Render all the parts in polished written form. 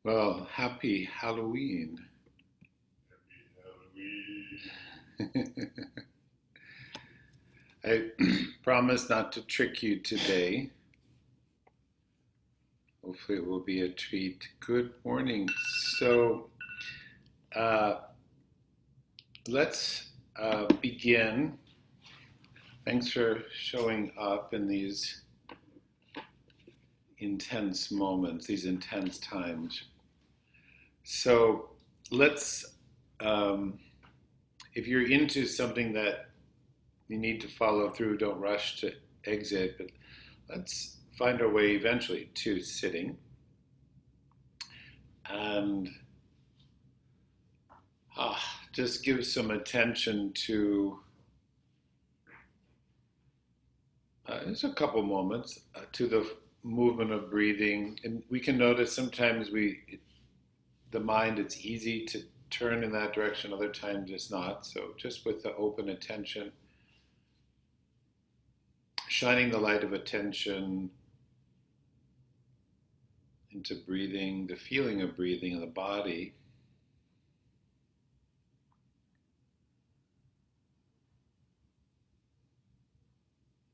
Well, happy Halloween. I promise not to trick you today. Hopefully, it will be a treat. Good morning. So, uh, let's begin. Thanks for showing up in these intense moments, these intense times. So, let's, um, if you're into something that you need to follow through, don't rush to exit, but let's find our way eventually to sitting and just give some attention to just a couple moments to the movement of breathing. And we can notice sometimes the mind, it's easy to turn in that direction, other times it's not. So just with the open attention, shining the light of attention into breathing, the feeling of breathing in the body.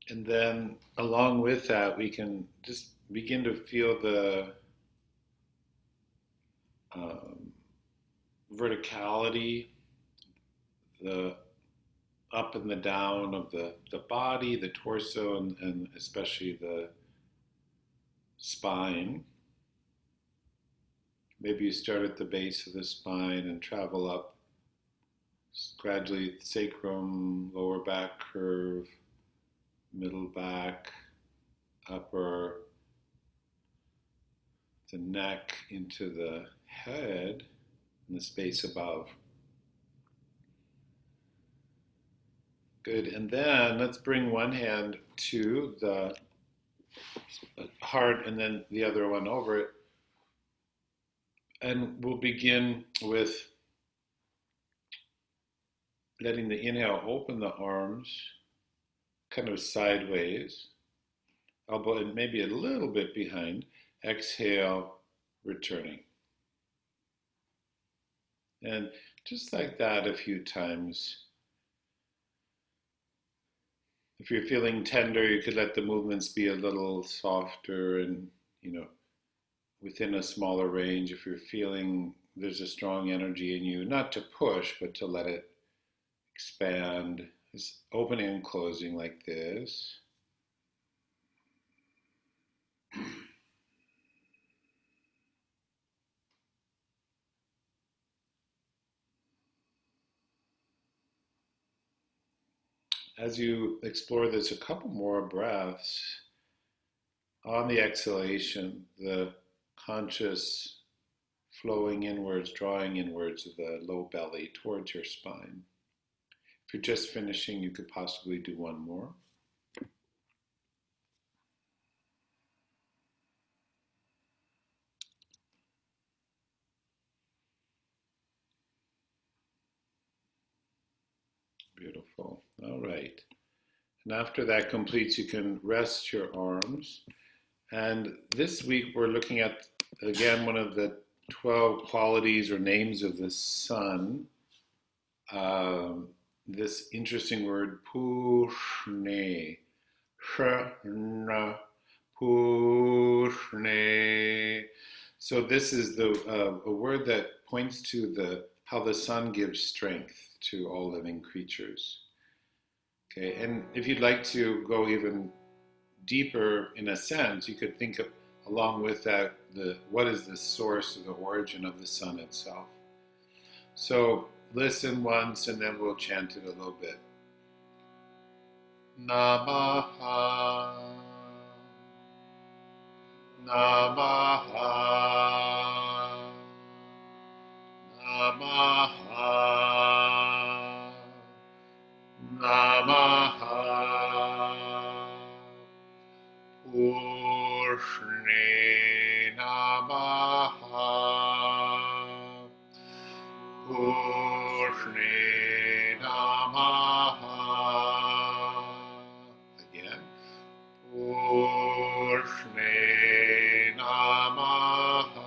And then along with that, we can just begin to feel the um, verticality, the up and the down of the body, the torso, and especially the spine. Maybe you start at the base of the spine and travel up gradually, sacrum, lower back curve, middle back, upper, the neck into the head and the space above. Good. And then let's bring one hand to the heart and then the other one over it. And we'll begin with letting the inhale open the arms kind of sideways, elbow and maybe a little bit behind. Exhale, returning. And just like that a few times. If you're feeling tender, you could let the movements be a little softer and, within a smaller range. If you're feeling there's a strong energy in you, not to push, but to let it expand. It's opening and closing like this. As you explore this, a couple more breaths. On the exhalation, the conscious flowing inwards, drawing inwards of the low belly towards your spine. If you're just finishing, you could possibly do one more. Beautiful. All right. And after that completes, you can rest your arms. And this week we're looking at, again, one of the 12 qualities or names of the sun. This interesting word, pushne. Shna, pushne. So this is a word that points to how the sun gives strength to all living creatures. Okay, and if you'd like to go even deeper in a sense, you could think of, along with that, what is the source or the origin of the sun itself. So listen once and then we'll chant it a little bit. Namaha, Namaha, Namaha, Namaha, Pushne Namaha, Pushne Namaha. Again. Pushne Namaha,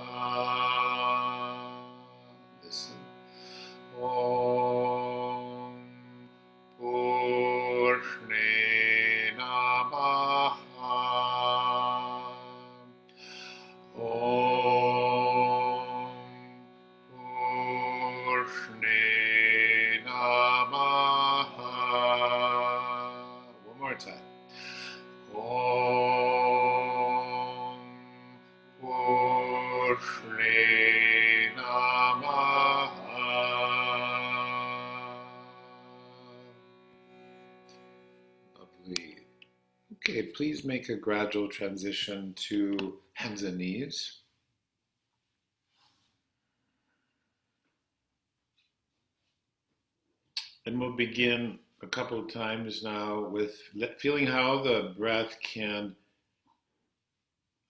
namah. Lovely. Okay, please make a gradual transition to hands and knees. And we'll begin a couple of times now with feeling how the breath can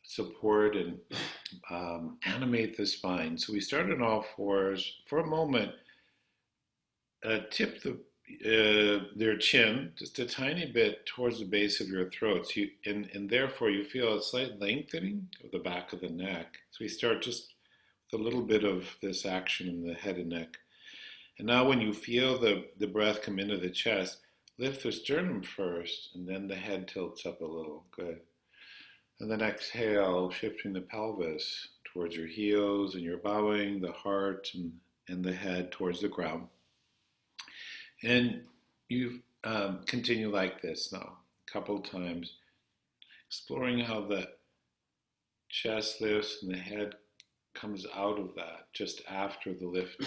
support and animate the spine. So we start on all fours. For a moment, tip their chin just a tiny bit towards the base of your throat. So and therefore you feel a slight lengthening of the back of the neck. So we start just with a little bit of this action in the head and neck. And now when you feel the breath come into the chest, lift the sternum first, and then the head tilts up a little. Good. And then exhale, shifting the pelvis towards your heels, and you're bowing the heart and the head towards the ground. And you continue like this now, a couple times, exploring how the chest lifts and the head comes out of that just after the lift.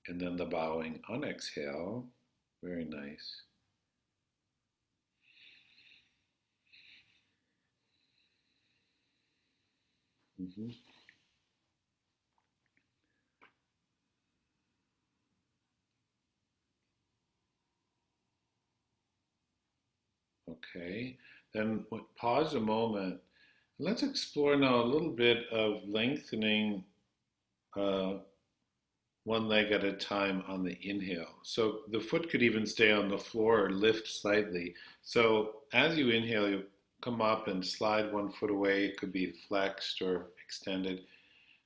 And then the bowing on exhale. Very nice. Mm-hmm. Okay. Then pause a moment. Let's explore now a little bit of lengthening one leg at a time on the inhale. So the foot could even stay on the floor or lift slightly. So as you inhale, you come up and slide one foot away. It could be flexed or extended.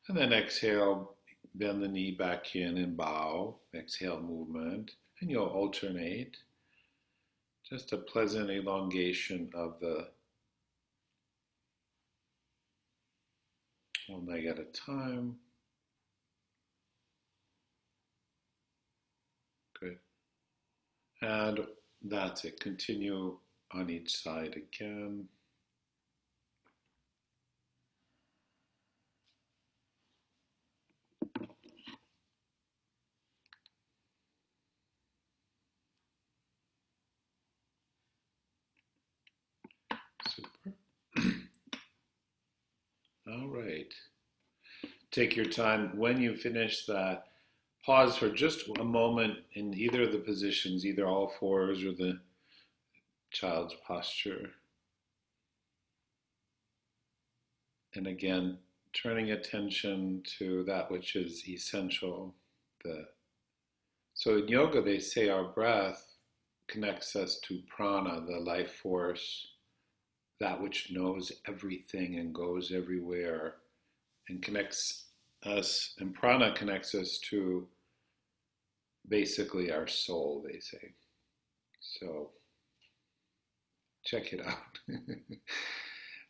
And then exhale, bend the knee back in and bow. Exhale movement. And you'll alternate. Just a pleasant elongation of the one leg at a time. Good. And that's it. Continue on each side again. Super. All right. Take your time. When you finish that, pause for just a moment in either of the positions, either all fours or the child's posture. And again, turning attention to that which is essential. So in yoga, they say our breath connects us to prana, the life force, that which knows everything and goes everywhere, and connects us, and prana connects us to basically our soul, they say. So check it out.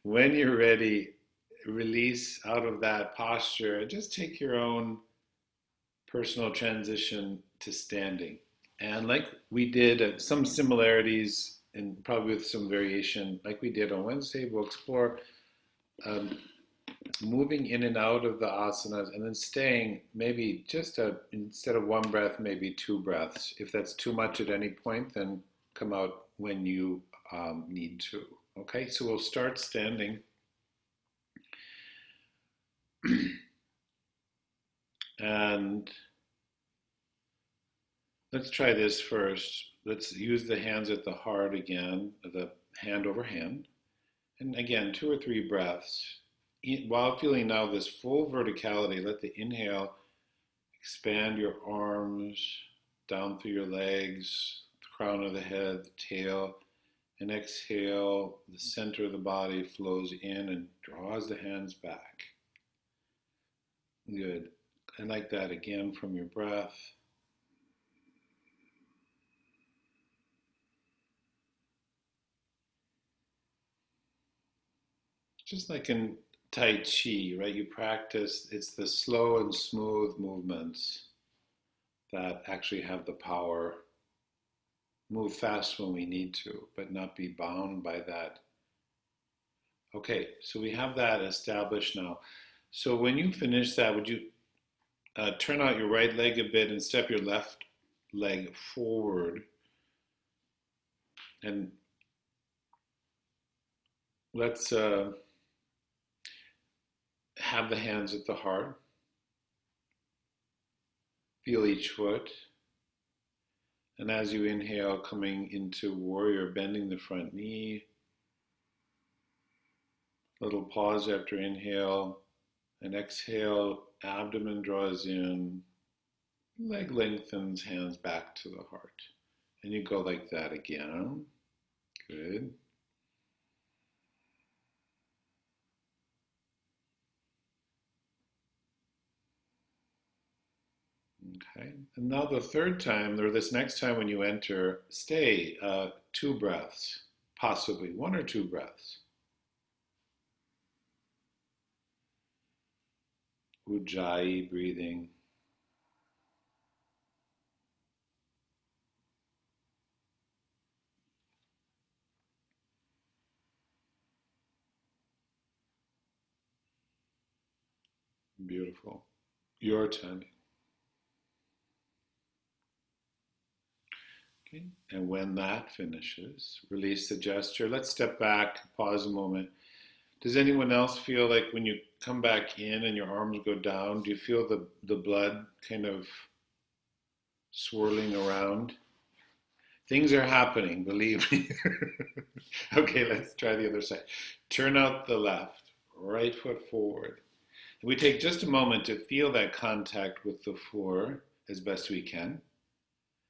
When you're ready, release out of that posture. Just take your own personal transition to standing. And like we did, some similarities and probably with some variation, like we did on Wednesday, we'll explore moving in and out of the asanas and then staying maybe just instead of one breath, maybe two breaths. If that's too much at any point, then come out when you need to. Okay, so we'll start standing. And let's try this first. Let's use the hands at the heart again, the hand over hand. And again, 2 or 3 breaths. While feeling now this full verticality, let the inhale expand your arms down through your legs, the crown of the head, the tail. And exhale, the center of the body flows in and draws the hands back. Good. And like that again from your breath. Just like in Tai Chi, right? You practice, it's the slow and smooth movements that actually have the power. Move fast when we need to, but not be bound by that. Okay, so we have that established now. So when you finish that, would you turn out your right leg a bit and step your left leg forward, and let's have the hands at the heart. Feel each foot. And as you inhale, coming into warrior, bending the front knee. Little pause after inhale. And exhale, abdomen draws in. Leg lengthens, hands back to the heart. And you go like that again. Good. Okay. And now the third time, or this next time when you enter, stay 2 breaths, possibly 1 or 2 breaths. Ujjayi breathing. Beautiful. Your timing. Okay. And when that finishes, release the gesture. Let's step back, pause a moment. Does anyone else feel like when you come back in and your arms go down, do you feel the blood kind of swirling around? Things are happening, believe me. Okay, let's try the other side. Turn out the left, right foot forward. And we take just a moment to feel that contact with the floor as best we can,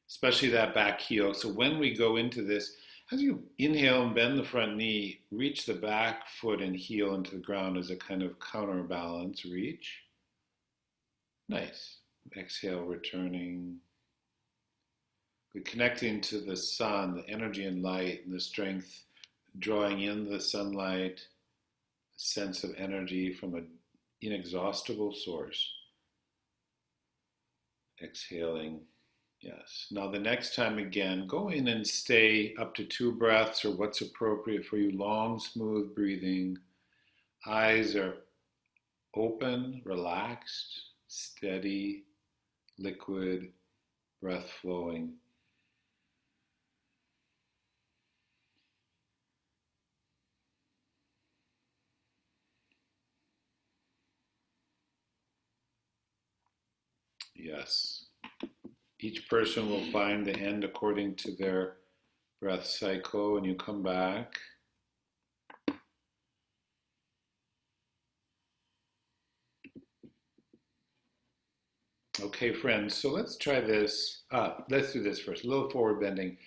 especially that back heel. So when we go into this, as you inhale and bend the front knee, reach the back foot and heel into the ground as a kind of counterbalance reach. Nice. Exhale, returning. We're connecting to the sun, the energy and light and the strength, drawing in the sunlight, a sense of energy from an inexhaustible source. Exhaling. Yes. Now the next time again, go in and stay up to 2 breaths or what's appropriate for you. Long, smooth breathing. Eyes are open, relaxed, steady, liquid, breath flowing. Yes. Each person will find the end according to their breath cycle, and you come back. Okay, friends, so let's try this. Let's do this first. A little forward bending,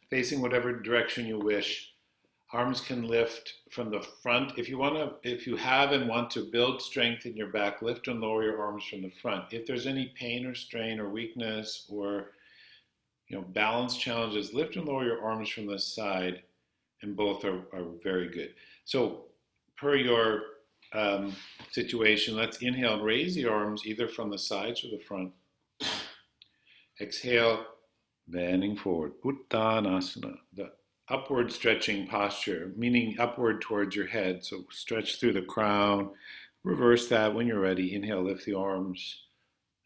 facing whatever direction you wish. Arms can lift from the front. If you have and want to build strength in your back, lift and lower your arms from the front. If there's any pain or strain or weakness or balance challenges, lift and lower your arms from the side, and both are very good. So per your situation, let's inhale and raise the arms either from the sides or the front. Exhale, bending forward, Uttanasana, the upward stretching posture, meaning upward towards your head. So stretch through the crown. Reverse that when you're ready. Inhale, lift the arms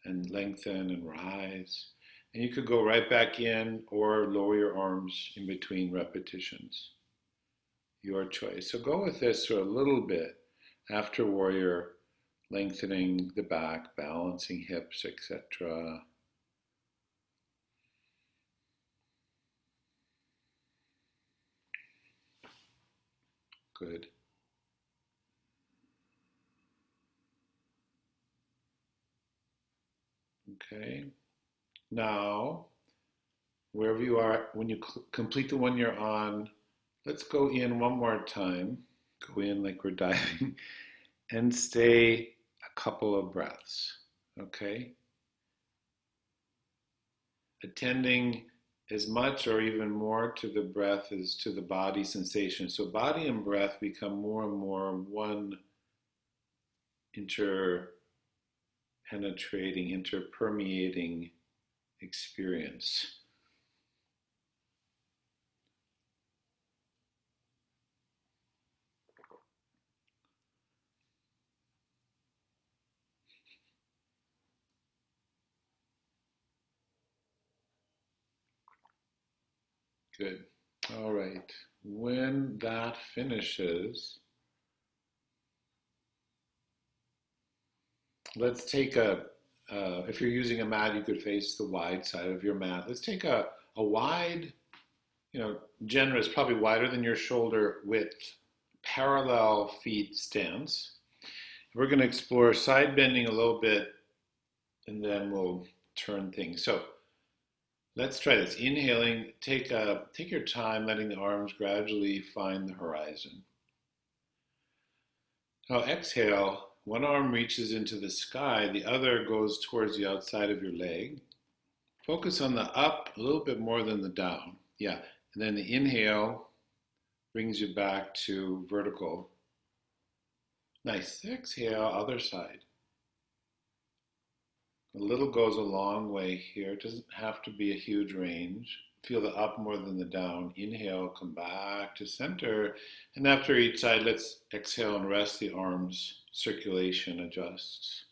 and lengthen and rise. And you could go right back in or lower your arms in between repetitions. Your choice. So go with this for a little bit after warrior, lengthening the back, balancing hips, etc. Good. Okay. Now, wherever you are, when you complete the one you're on, let's go in one more time. Go in like we're diving and stay a couple of breaths. Okay? Attending as much or even more to the breath as to the body sensation. So body and breath become more and more one interpenetrating, interpermeating experience. Good. All right. When that finishes, let's take if you're using a mat, you could face the wide side of your mat. Let's take a wide, generous, probably wider than your shoulder width, parallel feet stance. We're going to explore side bending a little bit, and then we'll turn things. So let's try this. Inhaling, take your time, letting the arms gradually find the horizon. Now exhale, one arm reaches into the sky, the other goes towards the outside of your leg. Focus on the up a little bit more than the down. Yeah, and then the inhale brings you back to vertical. Nice. Exhale, other side. A little goes a long way here. It doesn't have to be a huge range. Feel the up more than the down. Inhale, come back to center. And after each side, let's exhale and rest the arms. Circulation adjusts.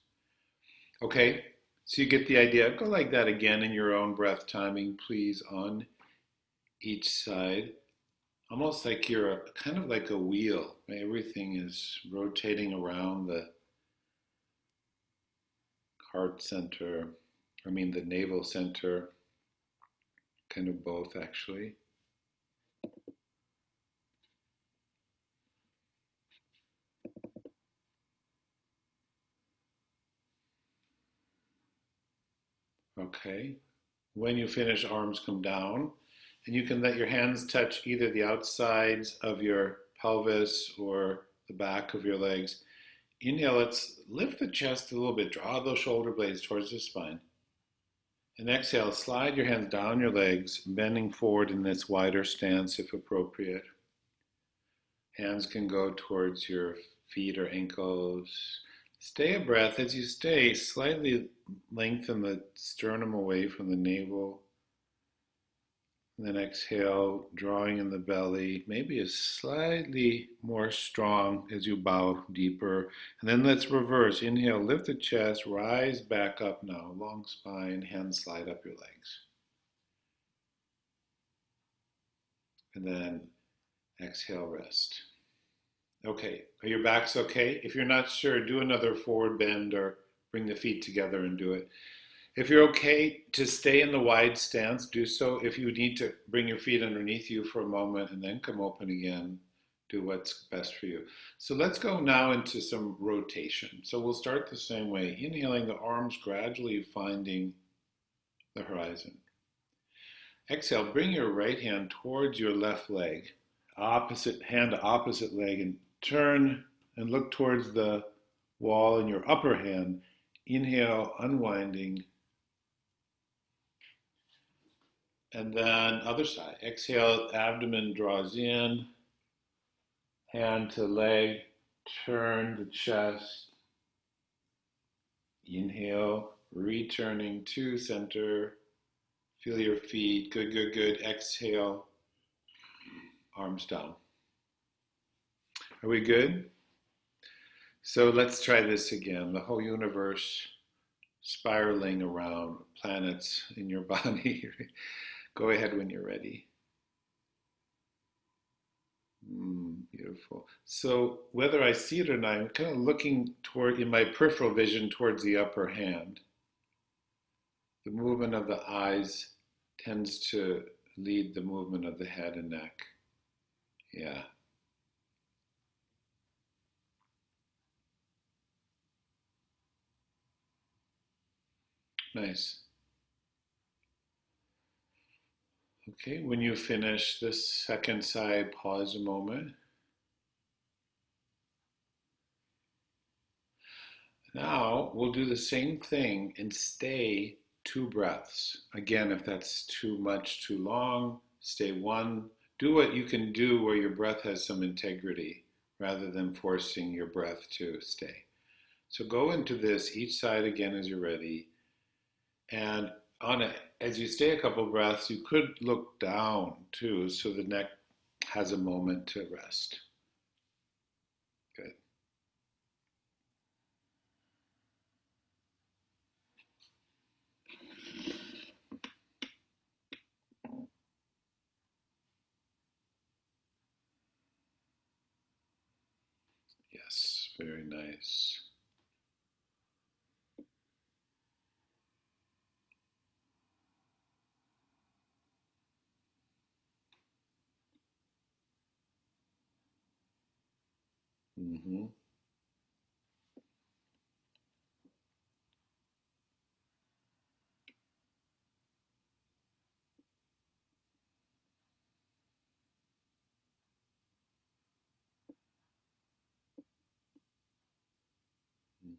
Okay, so you get the idea. Go like that again in your own breath timing, please, on each side. Almost like you're kind of like a wheel. Right? Everything is rotating around the heart center, the navel center, kind of both actually. Okay. When you finish, arms come down, and you can let your hands touch either the outsides of your pelvis or the back of your legs. Inhale, let's lift the chest a little bit, draw those shoulder blades towards the spine. And exhale, slide your hands down your legs, bending forward in this wider stance if appropriate. Hands can go towards your feet or ankles. Stay a breath. As you stay, slightly lengthen the sternum away from the navel. And then exhale, drawing in the belly. Maybe a slightly more strong as you bow deeper. And then let's reverse. Inhale, lift the chest, rise back up now. Long spine, hands slide up your legs. And then exhale, rest. Okay, are your backs okay? If you're not sure, do another forward bend or bring the feet together and do it. If you're okay to stay in the wide stance, do so. If you need to bring your feet underneath you for a moment and then come open again, do what's best for you. So let's go now into some rotation. So we'll start the same way. Inhaling, the arms gradually finding the horizon. Exhale, bring your right hand towards your left leg, opposite hand to opposite leg, and turn and look towards the wall in your upper hand. Inhale, unwinding. And then other side. Exhale, abdomen draws in, hand to leg, turn the chest. Inhale, returning to center. Feel your feet. Good, good, good. Exhale, arms down. Are we good? So let's try this again. The whole universe spiraling around, planets in your body. Go ahead when you're ready. Beautiful. So whether I see it or not, I'm kind of looking toward, in my peripheral vision, towards the upper hand. The movement of the eyes tends to lead the movement of the head and neck. Yeah. Nice. Okay, when you finish this second side, pause a moment. Now we'll do the same thing and stay 2 breaths. Again, if that's too much, too long, stay 1. Do what you can do where your breath has some integrity rather than forcing your breath to stay. So go into this, each side again as you're ready. And as you stay a couple breaths, you could look down too, so the neck has a moment to rest. Good. Yes, very nice. Mm-hmm.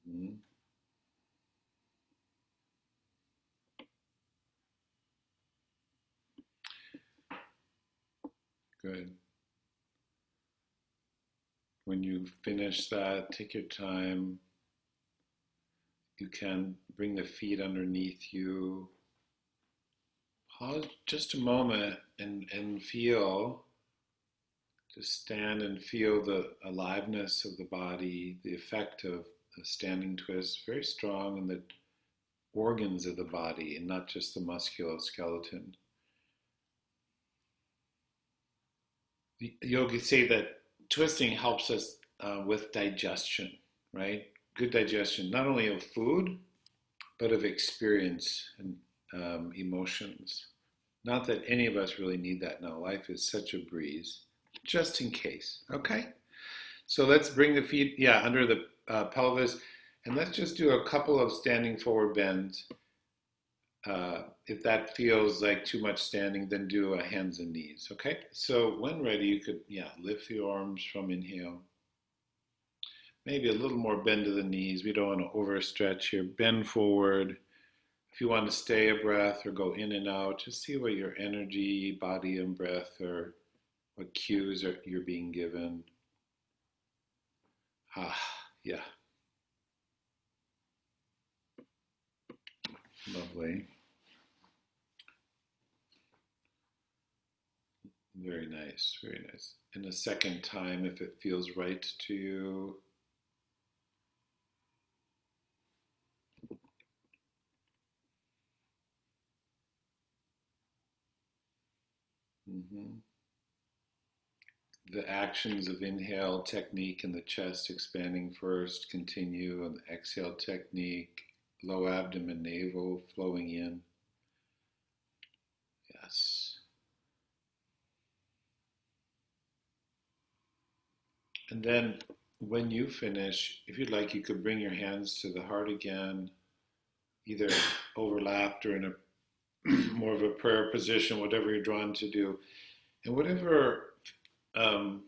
Mm-hmm. Good. When you finish that, take your time. You can bring the feet underneath you. Pause just a moment and feel, just stand and feel the aliveness of the body, the effect of a standing twist, very strong in the organs of the body and not just the musculoskeleton. The yogis say that twisting helps us with digestion, right? Good digestion, not only of food, but of experience and emotions. Not that any of us really need that now. Life is such a breeze, just in case. Okay? So let's bring the feet, yeah, under the pelvis, and let's just do a couple of standing forward bends. If that feels like too much standing, then do a hands and knees. Okay? So when ready, you could, yeah, lift the arms from inhale. Maybe a little more bend to the knees. We don't want to overstretch here. Bend forward. If you want to stay a breath or go in and out, just see what your energy, body, and breath or what cues you're being given. Ah, yeah, lovely. Very nice, very nice. And a second time, if it feels right to you. Mm-hmm. The actions of inhale technique in the chest expanding first, continue, and the exhale technique, low abdomen, navel flowing in. Yes. And then when you finish, if you'd like, you could bring your hands to the heart again, either overlapped or in a more of a prayer position, whatever you're drawn to do. And whatever, um,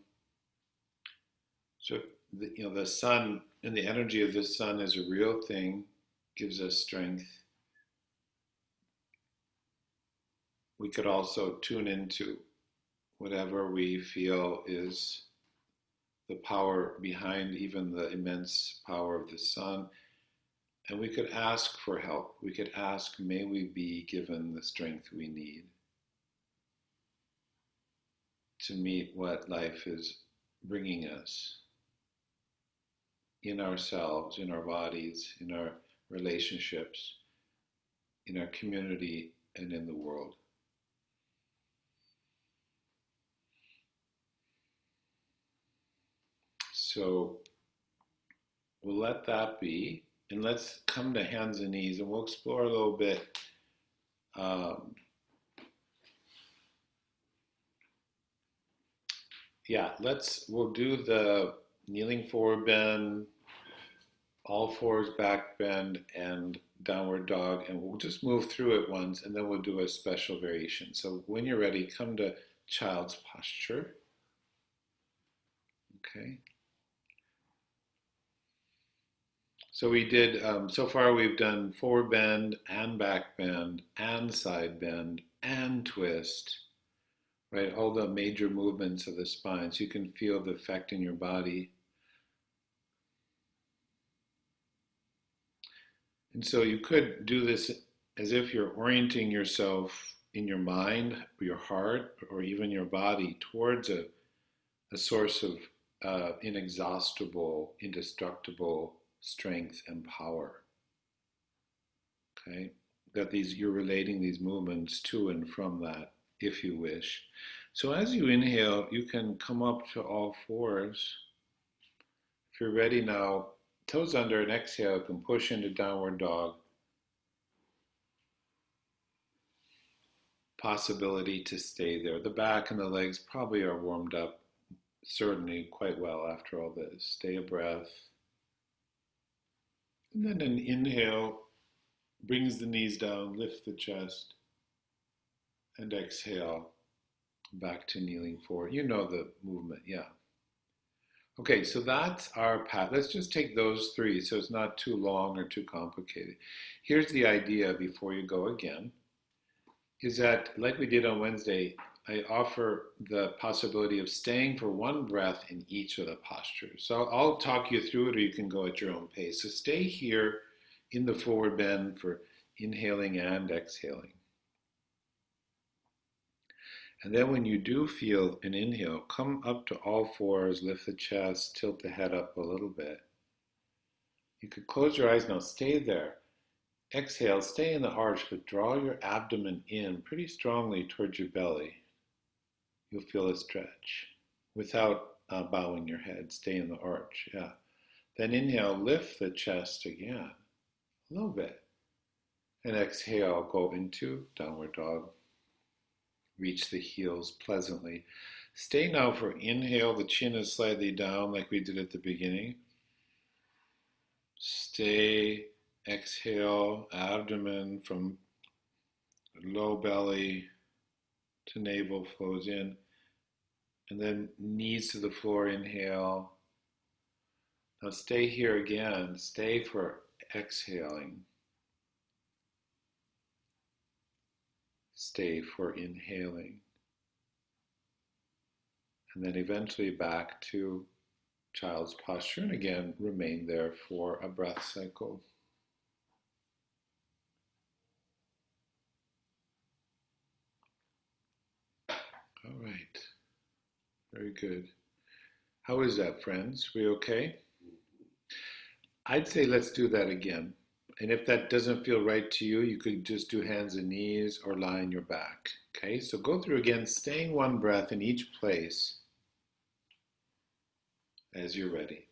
so the sun and the energy of the sun is a real thing, gives us strength. We could also tune into whatever we feel is the power behind even the immense power of the sun. And we could ask for help. We could ask, may we be given the strength we need to meet what life is bringing us in ourselves, in our bodies, in our relationships, in our community, and in the world. So we'll let that be, and let's come to hands and knees, and we'll explore a little bit. Yeah, we'll do the kneeling forward bend, all fours back bend, and downward dog, and we'll just move through it once, and then we'll do a special variation. So when you're ready, come to child's posture. Okay. So we did, so far we've done forward bend and back bend and side bend and twist, right? All the major movements of the spine. So you can feel the effect in your body. And so you could do this as if you're orienting yourself in your mind, or your heart, or even your body towards a source of inexhaustible, indestructible strength and power. Okay? That you're relating these movements to and from that, if you wish. So as you inhale, you can come up to all fours. If you're ready now, toes under and exhale, you can push into downward dog. Possibility to stay there. The back and the legs probably are warmed up, certainly quite well after all this. Stay a breath. And then an inhale brings the knees down, lift the chest, and exhale back to kneeling forward. You know the movement, yeah. Okay, so that's our path. Let's just take those three so it's not too long or too complicated. Here's the idea before you go again, is that like we did on Wednesday, I offer the possibility of staying for one breath in each of the postures. So I'll talk you through it, or you can go at your own pace. So stay here in the forward bend for inhaling and exhaling. And then when you do feel an inhale, come up to all fours, lift the chest, tilt the head up a little bit. You could close your eyes now, stay there. Exhale, stay in the arch, but draw your abdomen in pretty strongly towards your belly. You'll feel a stretch without bowing your head. Stay in the arch, yeah. Then inhale, lift the chest again, a little bit. And exhale, go into downward dog. Reach the heels pleasantly. Stay now for inhale. The chin is slightly down like we did at the beginning. Stay, exhale, abdomen from low belly to navel flows in. And then knees to the floor, inhale. Now stay here again. Stay for exhaling. Stay for inhaling. And then eventually back to child's posture. And again, remain there for a breath cycle. All right. Very good. How is that, friends? We okay? I'd say let's do that again. And if that doesn't feel right to you, you could just do hands and knees or lie on your back. Okay, so go through again, staying one breath in each place as you're ready.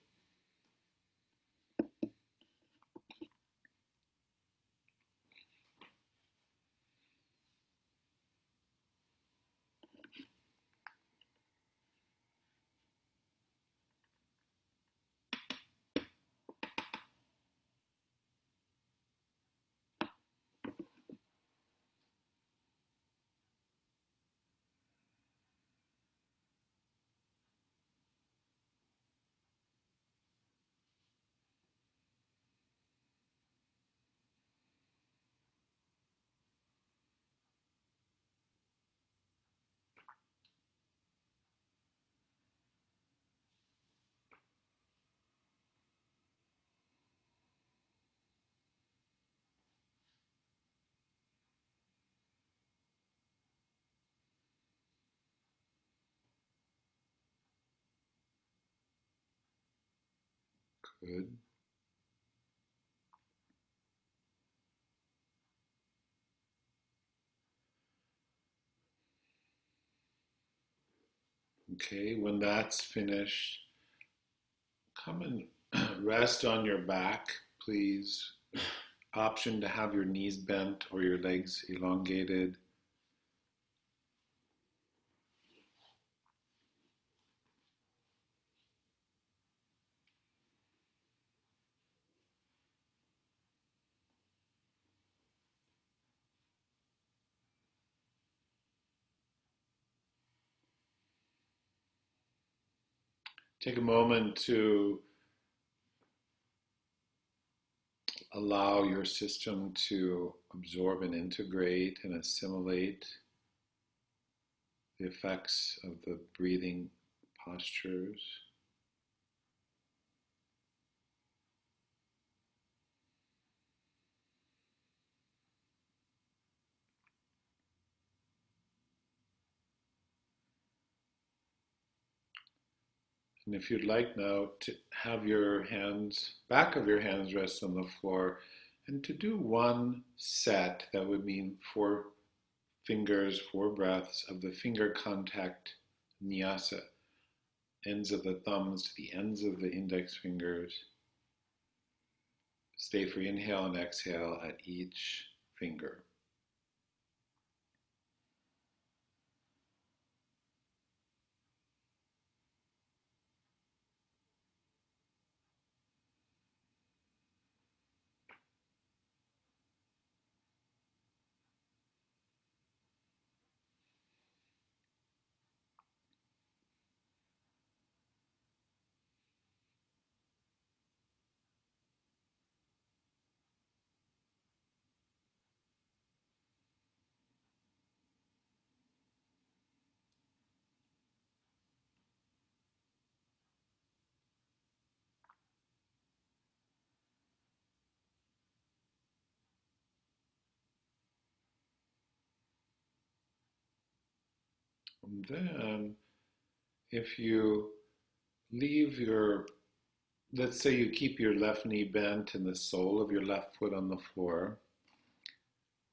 Good. Okay, when that's finished, come and rest on your back, please. Option to have your knees bent or your legs elongated. Take a moment to allow your system to absorb and integrate and assimilate the effects of the breathing postures. And if you'd like now to have your hands, back of your hands rest on the floor, and to do one set, that would mean 4 fingers, 4 breaths of the finger contact nyasa. ends of the thumbs to the ends of the index fingers. Stay for inhale and exhale at each finger. And then if you leave your, let's say you keep your left knee bent and the sole of your left foot on the floor,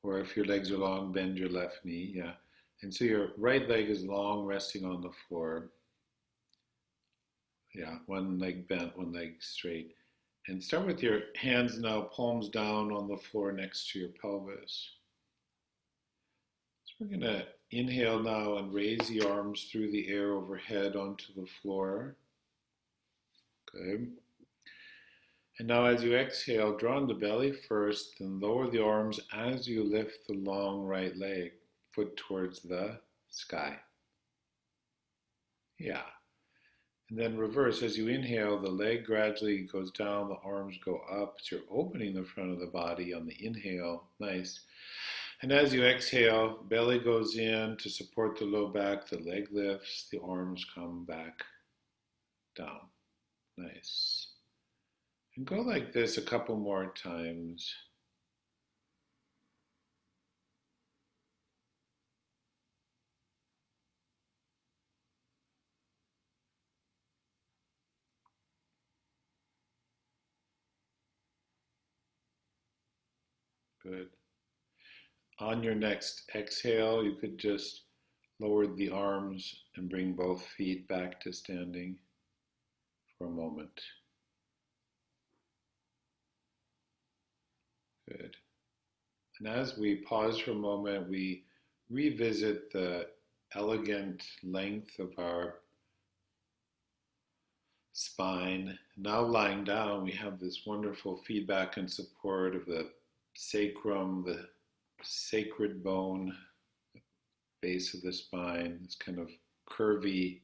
or if your legs are long, bend your left knee, yeah. And so your right leg is long, resting on the floor. Yeah, one leg bent, one leg straight. And start with your hands now, palms down on the floor next to your pelvis. So we're going to inhale now and raise the arms through the air overhead onto the floor. Good. And now as you exhale, draw in the belly first, then lower the arms as you lift the long right leg, foot towards the sky. Yeah. And then reverse. As you inhale, the leg gradually goes down, the arms go up. So you're opening the front of the body on the inhale. Nice. And as you exhale, belly goes in to support the low back, the leg lifts, the arms come back down. Nice. And go like this a couple more times. Good. On your next exhale, you could just lower the arms and bring both feet back to standing for a moment. Good. And as we pause for a moment, we revisit the elegant length of our spine. Now lying down, we have this wonderful feedback and support of the sacrum, the sacred bone, base of the spine, this kind of curvy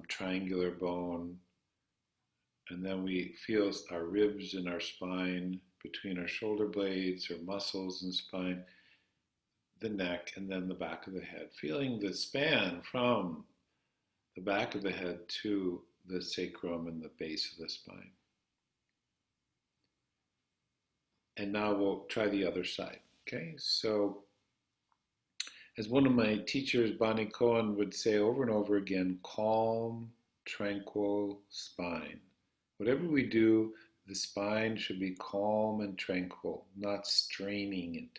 triangular bone. And then we feel our ribs and our spine between our shoulder blades, our muscles and spine, the neck, and then the back of the head. Feeling the span from the back of the head to the sacrum and the base of the spine. And now we'll try the other side. Okay, so as one of my teachers, Bonnie Cohen, would say over and over again, calm, tranquil spine. Whatever we do, the spine should be calm and tranquil, not straining it.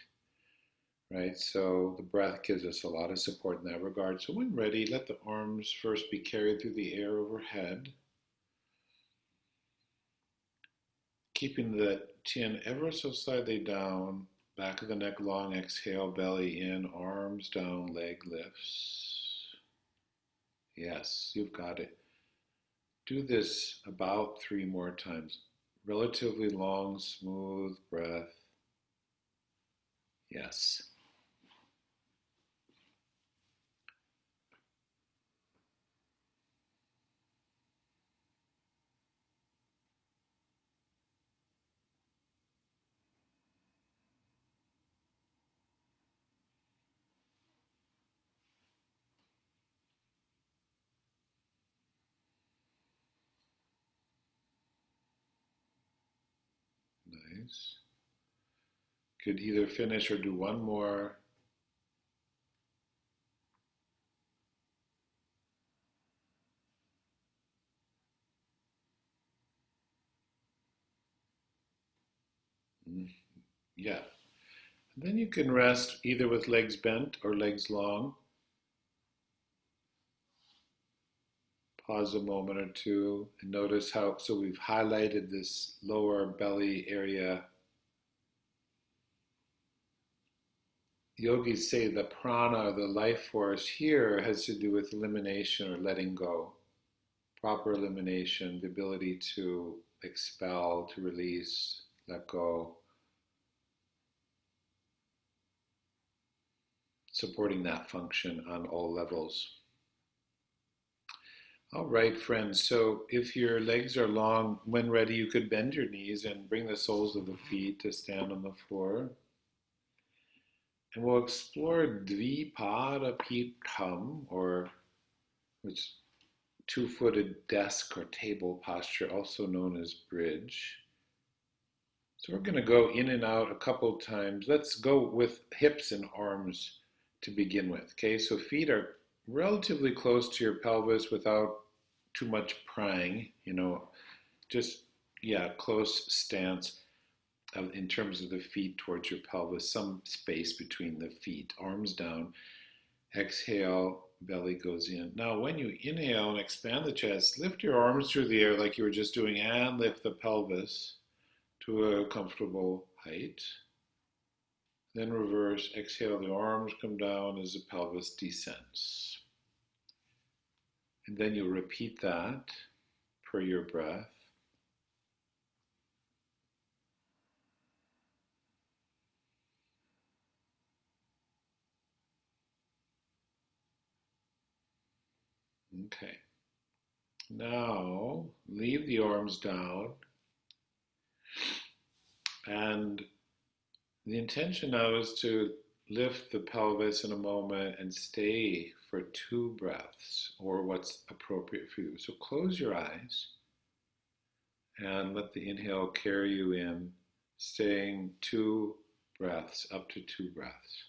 Right? So the breath gives us a lot of support in that regard. So when ready, let the arms first be carried through the air overhead, keeping the chin ever so slightly down, back of the neck long, exhale, belly in, arms down, leg lifts. Yes, you've got it. Do this about 3 more times. Relatively long, smooth breath. Yes. Nice. Could either finish or do one more. Yeah. And then you can rest either with legs bent or legs long. Pause a moment or two and notice how, so we've highlighted this lower belly area. Yogis say the prana, the life force here, has to do with elimination or letting go. Proper elimination, the ability to expel, to release, let go. Supporting that function on all levels. All right, friends. So if your legs are long, when ready, you could bend your knees and bring the soles of the feet to stand on the floor. And we'll explore Dvipada Pitham, or which two-footed desk or table posture, also known as bridge. So we're going to go in and out a couple times. Let's go with hips and arms to begin with. Okay, so feet are relatively close to your pelvis without too much prying, just, close stance in terms of the feet towards your pelvis, some space between the feet, arms down. Exhale, belly goes in. Now, when you inhale and expand the chest, lift your arms through the air like you were just doing and lift the pelvis to a comfortable height. Then reverse, exhale, the arms come down as the pelvis descends. And then you'll repeat that per your breath. Okay. Now, leave the arms down. And the intention now is to lift the pelvis in a moment and stay for 2 breaths, or what's appropriate for you. So close your eyes and let the inhale carry you in, staying 2 breaths, up to 2 breaths.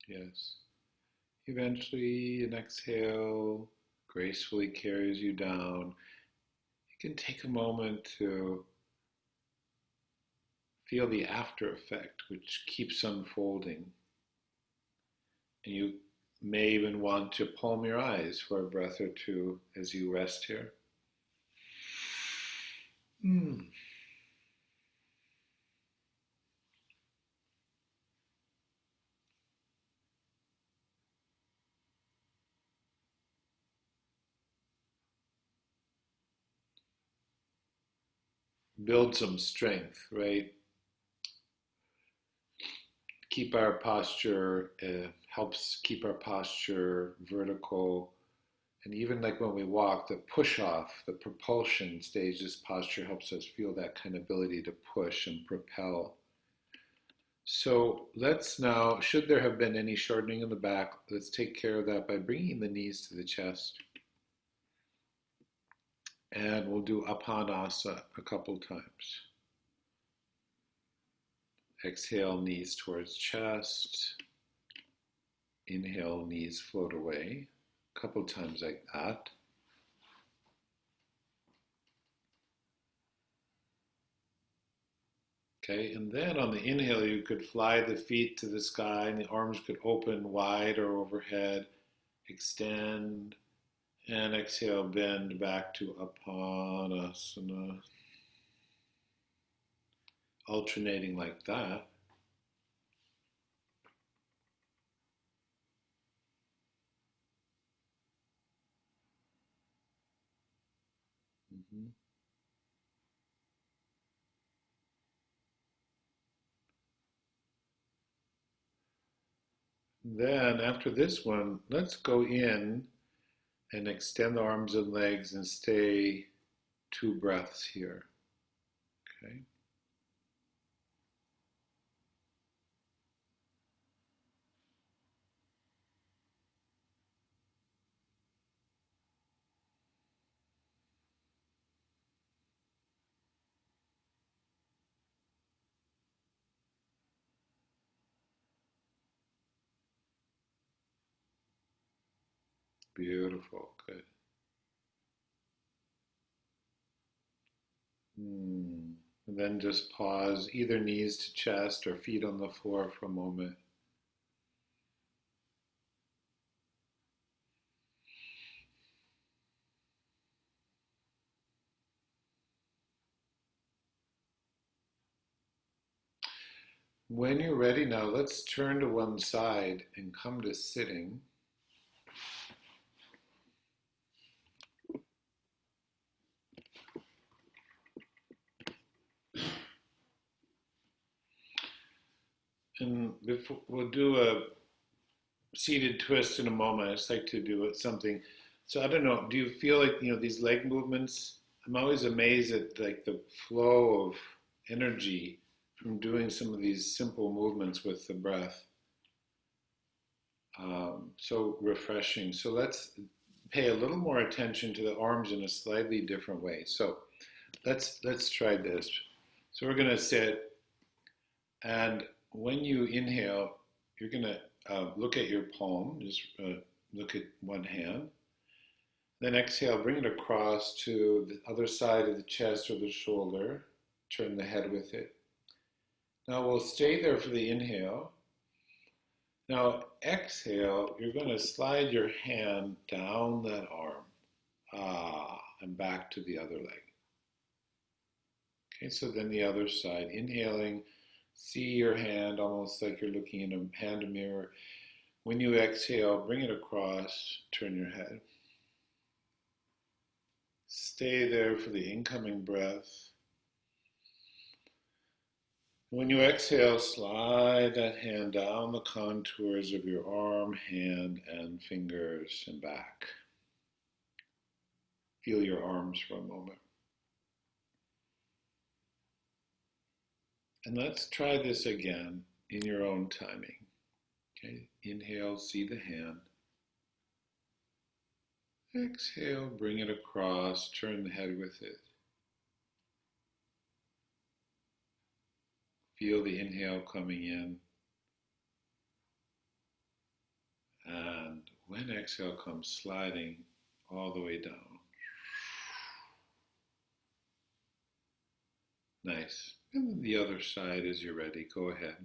Yes. Eventually, an exhale gracefully carries you down. You can take a moment to feel the after effect, which keeps unfolding. And you may even want to palm your eyes for a breath or two as you rest here. Build some strength, right? Keep our posture, helps keep our posture vertical. And even like when we walk, the push off, the propulsion stage, this posture helps us feel that kind of ability to push and propel. So let's now, should there have been any shortening in the back, let's take care of that by bringing the knees to the chest. And we'll do Apanasa a couple times. Exhale, knees towards chest. Inhale, knees float away. A couple times like that. Okay, and then on the inhale, you could fly the feet to the sky and the arms could open wide or overhead. Extend, and exhale, bend back to Apanasana. Alternating like that. Mm-hmm. Then after this one, let's go in and extend the arms and legs and stay 2 breaths here. Okay. Beautiful. Good. And then just pause, either knees to chest or feet on the floor for a moment. When you're ready now, let's turn to one side and come to sitting. And before, we'll do a seated twist in a moment. I just like to do something. So I don't know, do you feel like, these leg movements? I'm always amazed at like the flow of energy from doing some of these simple movements with the breath. So refreshing. So let's pay a little more attention to the arms in a slightly different way. So let's try this. So we're going to sit, and when you inhale, you're going to look at your palm. Just look at one hand. Then exhale, bring it across to the other side of the chest or the shoulder. Turn the head with it. Now we'll stay there for the inhale. Now exhale, you're going to slide your hand down that arm. And back to the other leg. Okay, so then the other side. Inhaling, see your hand almost like you're looking in a hand mirror. When you exhale, bring it across, turn your head. Stay there for the incoming breath. When you exhale, slide that hand down the contours of your arm, hand, and fingers and back. Feel your arms for a moment. And let's try this again in your own timing. Okay, inhale, see the hand. Exhale, bring it across, turn the head with it. Feel the inhale coming in. And when exhale comes sliding all the way down. Nice. And then the other side as you're ready. Go ahead.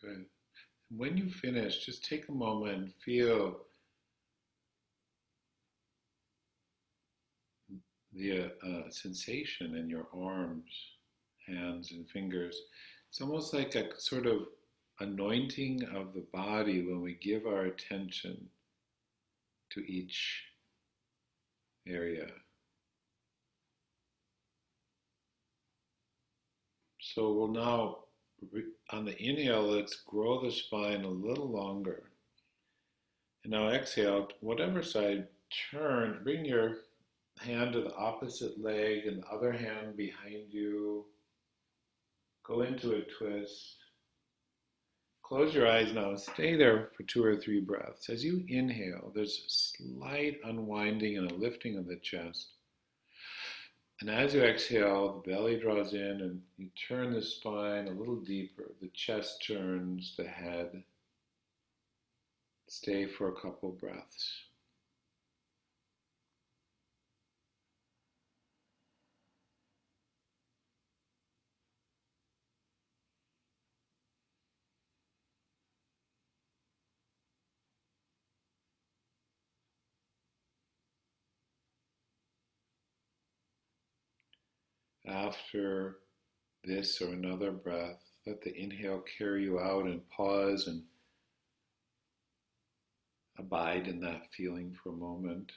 Good. When you finish, just take a moment and feel the sensation in your arms, hands, and fingers. It's almost like a sort of anointing of the body when we give our attention to each area. So we'll now, on the inhale, let's grow the spine a little longer. And now exhale, whatever side, turn, bring your hand to the opposite leg and the other hand behind you. Go into a twist. Close your eyes now. Stay there for 2 or 3 breaths. As you inhale, there's a slight unwinding and a lifting of the chest. And as you exhale, the belly draws in and you turn the spine a little deeper. The chest turns, the head. Stay for a couple breaths. After this or another breath, let the inhale carry you out and pause and abide in that feeling for a moment.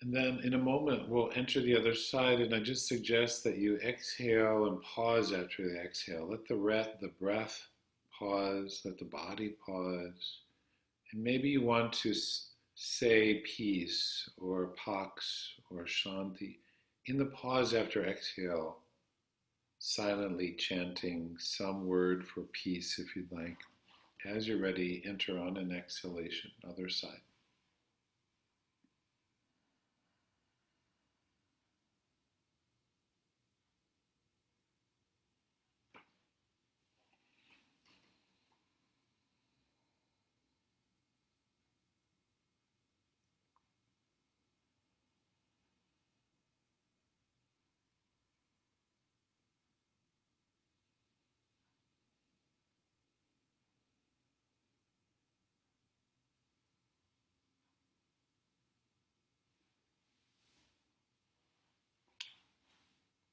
And then in a moment, we'll enter the other side, and I just suggest that you exhale and pause after the exhale. Let the breath pause, let the body pause. And maybe you want to say peace or pax or shanti In the pause after exhale, silently chanting some word for peace if you'd like. As you're ready, enter on an exhalation, other side.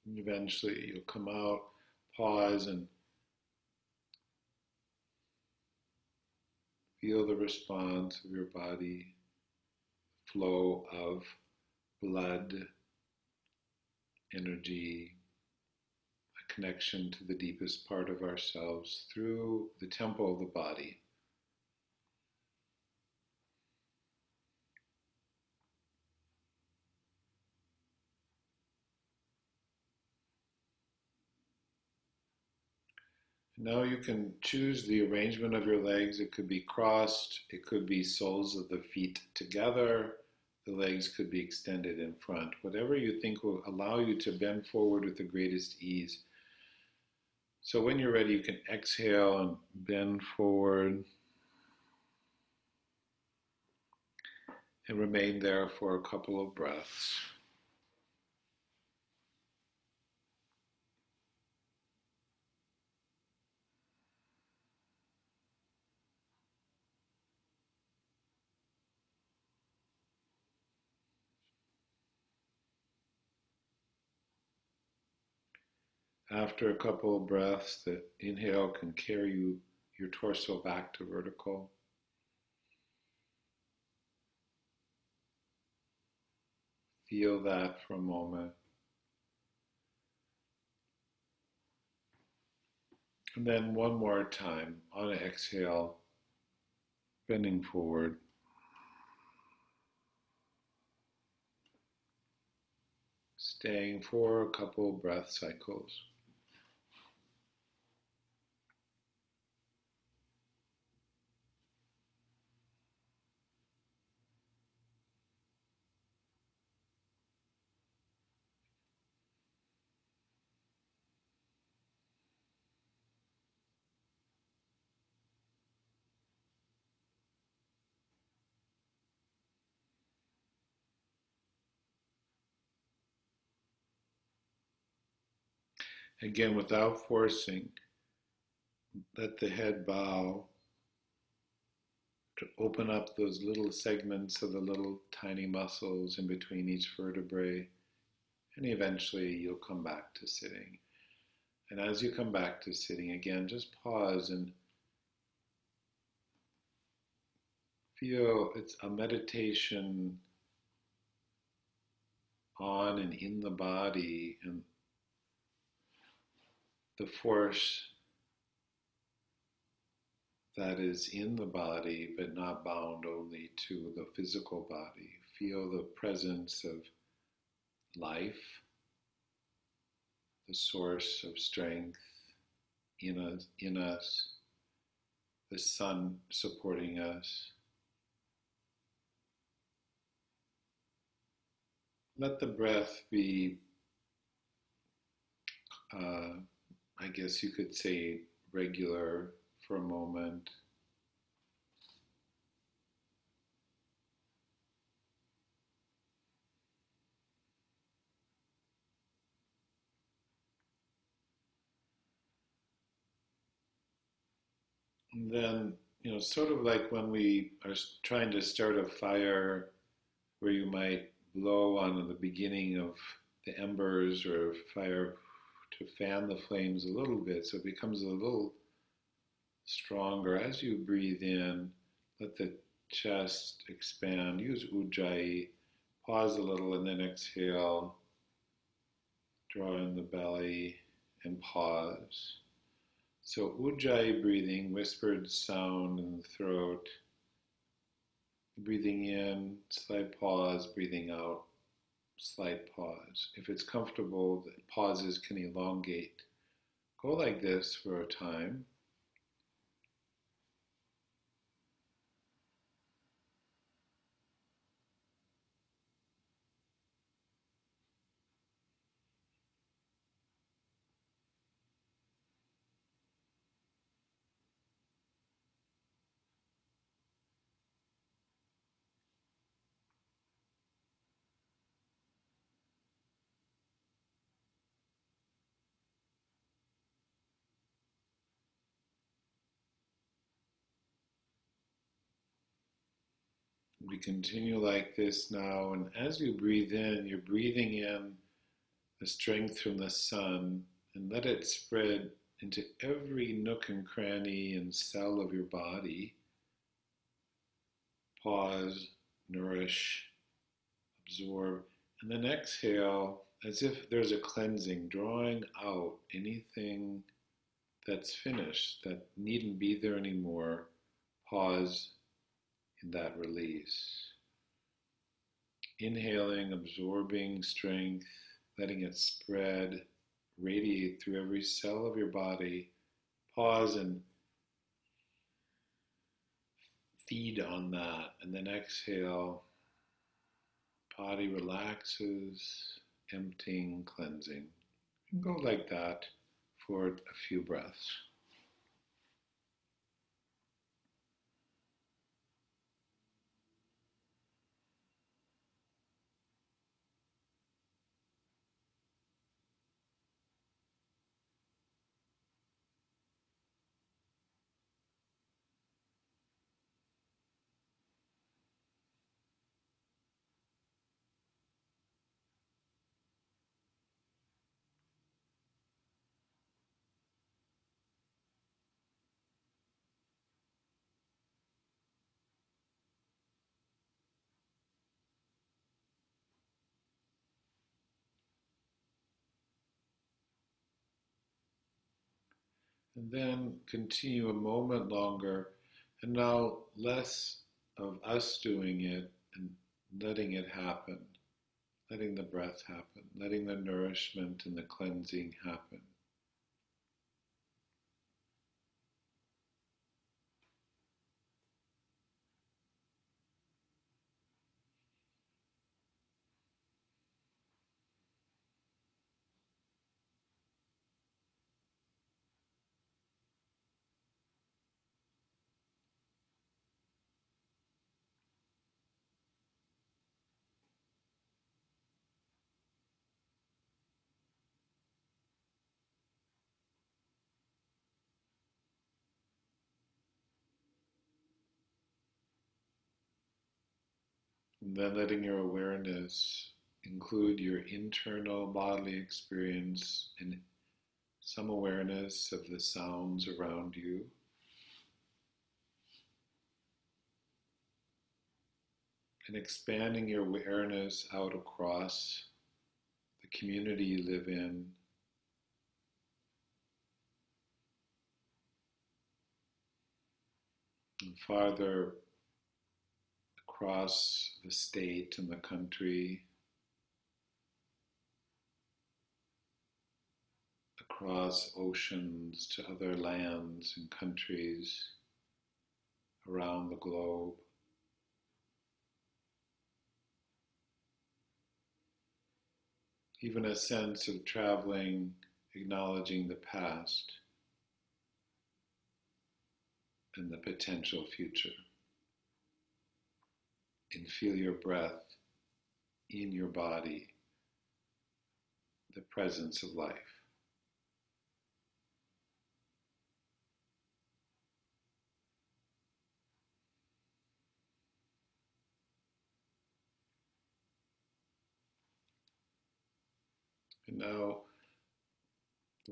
And eventually you'll come out, pause, and feel the response of your body, flow of blood, energy, a connection to the deepest part of ourselves through the temple of the body. Now you can choose the arrangement of your legs. It could be crossed, it could be soles of the feet together, the legs could be extended in front. Whatever you think will allow you to bend forward with the greatest ease. So when you're ready, you can exhale and bend forward and remain there for a couple of breaths. After a couple of breaths, the inhale can carry your torso back to vertical. Feel that for a moment. And then one more time on an exhale, bending forward. Staying for a couple of breath cycles. Again, without forcing, let the head bow to open up those little segments of the little tiny muscles in between each vertebrae, and eventually you'll come back to sitting. And as you come back to sitting again, just pause and feel it's a meditation on and in the body, and the force that is in the body but not bound only to the physical body. Feel the presence of life, the source of strength in us, the sun supporting us. Let the breath be, I guess you could say, regular for a moment. And then, sort of like when we are trying to start a fire where you might blow on the beginning of the embers or fire to fan the flames a little bit so it becomes a little stronger. As you breathe in, let the chest expand. Use ujjayi. Pause a little and then exhale. Draw in the belly and pause. So ujjayi breathing, whispered sound in the throat. Breathing in, slight pause. Breathing out, slight pause. If it's comfortable, the pauses can elongate. Go like this for a time. We continue like this now, and as you breathe in, you're breathing in the strength from the sun, and let it spread into every nook and cranny and cell of your body. Pause, nourish, absorb, and then exhale as if there's a cleansing, drawing out anything that's finished, that needn't be there anymore. Pause in that release. Inhaling, absorbing strength, letting it spread, radiate through every cell of your body. Pause and feed on that. And then exhale, body relaxes, emptying, cleansing. Go like that for a few breaths. And then continue a moment longer, and now less of us doing it and letting it happen, letting the breath happen, letting the nourishment and the cleansing happen. And then letting your awareness include your internal bodily experience and some awareness of the sounds around you. And expanding your awareness out across the community you live in, and farther across the state and the country, across oceans to other lands and countries around the globe. Even a sense of traveling, acknowledging the past and the potential future. And feel your breath in your body, the presence of life. And now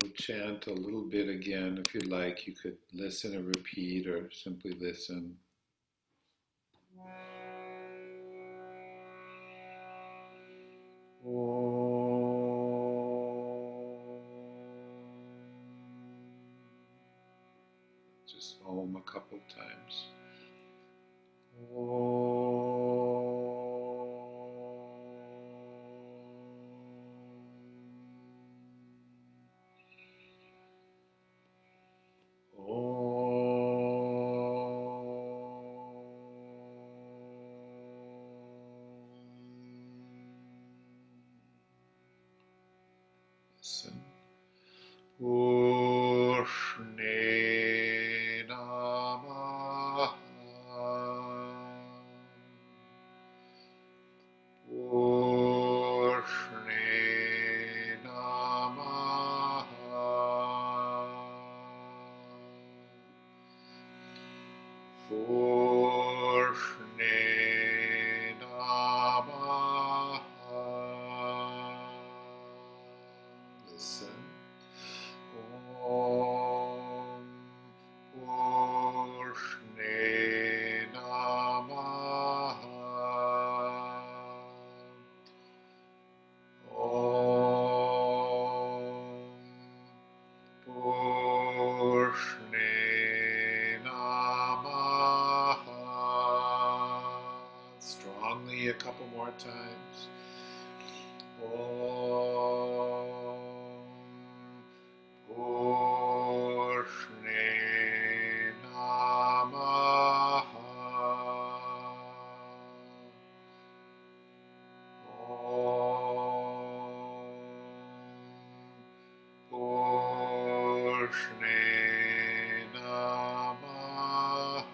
we'll chant a little bit again. If you'd like, you could listen and repeat or simply listen. Just Om a couple times. Om. Purne namah. Listen. Om Purne namah. Om Purne namah. Strongly a couple more times. Om Purne namah. Om Purne namah.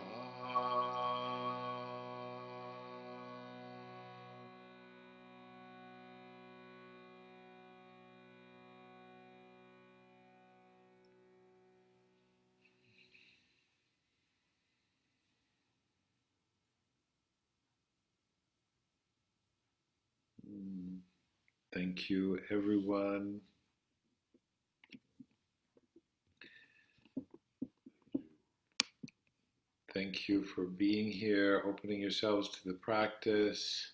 Thank you, everyone. Thank you for being here, opening yourselves to the practice.